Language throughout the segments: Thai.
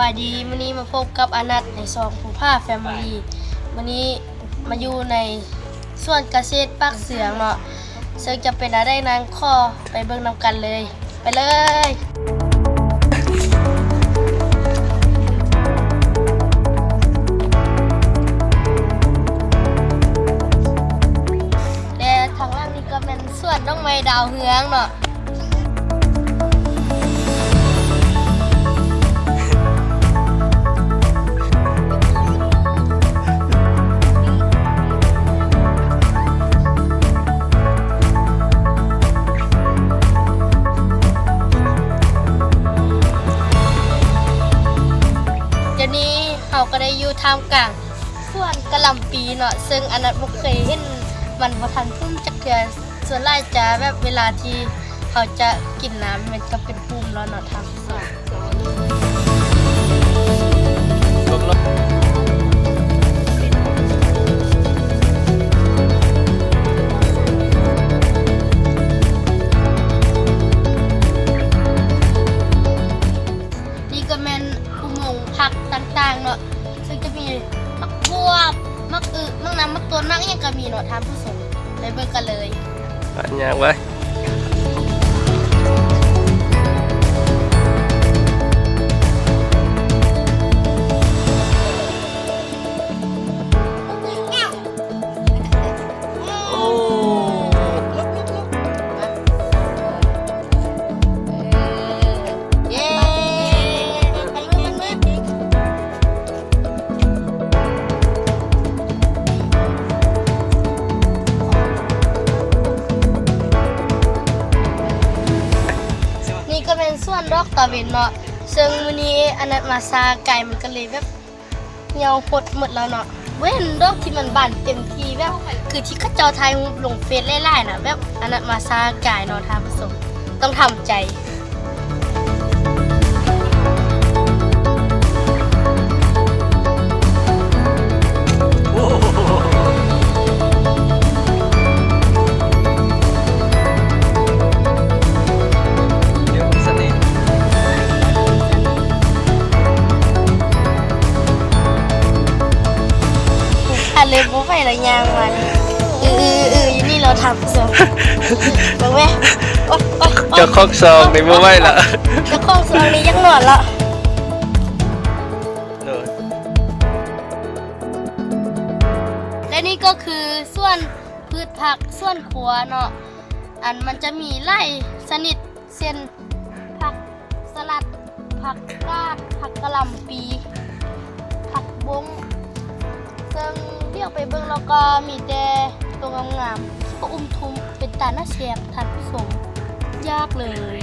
ายดีวันนี้มาพบกับอนัทในซองผู้ผ้าแฟมิลี่วันนี้มาอยู่ในส่วนเกษตรปากเสืองเนาะซึ่งจะเป็นอะไรนั้นข้อไปเบิ่งนำกันเลยไปเลยและทางล่างนี้ก็เป็นส่วนน้องไม้ดาวเฮืองเนาะนี้เราก็ได้อยู่ท่ามกลางส่วนกะหล่ำปีเนาะซึ่งอันนั้นบ่เคยเห็นมันบ่ทันพุ่มจักเทื่อส่วนหลายจะแบบเวลาที่เขาจะกินน้ำมันก็เป็นพุ่มแล้วเนาะทางสองนี่ก็แม่นอุโมงค์ผักต่างๆเนาะซึ่งจะมีมักบวบมักมักน้ำมักต้นมักยังก็มีเนาะทางผู้ชมไปเบิ่งกันเลยอันยังไว้ส่วนดอกตะเวนเนาะซึ่งวันนี้อนัทมาซาไก่มันก็เลยแบบเหี่ยวหดหมดแล้วเนาะเว้นดอกที่มันบานเต็มทีแบบคือที่เขาเจ้าไทยลงเฟซไล่ๆนะแบบอนัทมาซาไก่เนาะทางผสมต้องทำใจเลยบ่ไปละยางมันอยู่นี่เราทำส่งบอกแม่จะคอกซองในบ่ไหวละจะคอกซองนี้ยังหนวดละและนี่ก็คือส่วนพืชผักส่วนครัวเนาะอันมันจะมีไล่ชนิดเช่นผักสลัดผักกาดผักกะหล่ำปีผักบงซึ่งเที่ยวไปเบิ่งแล้วก็มีแต่ตัวงามๆก็ทุมเป็นตาหน้าแฉบทันผู้ชมยากเลย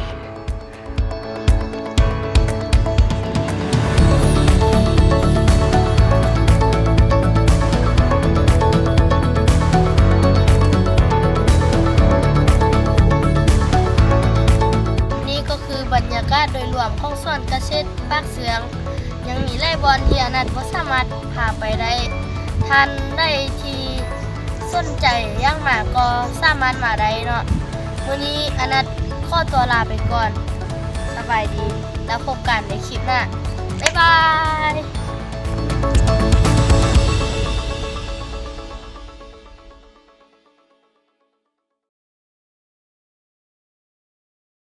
นี่ก็คือบรรยากาศโดยรวมของสวนเกษตรปากเสืองยังมีไร่บอลที่อนัทบ่สามารถพาไปได้ท่านได้ที่สนใจย่างหมาก็สามารถมาได้เนาะวันนี้อนัทขอตัวลาไปก่อนสบายดีแล้วพบกันในคลิปหน้าบ๊ายบาย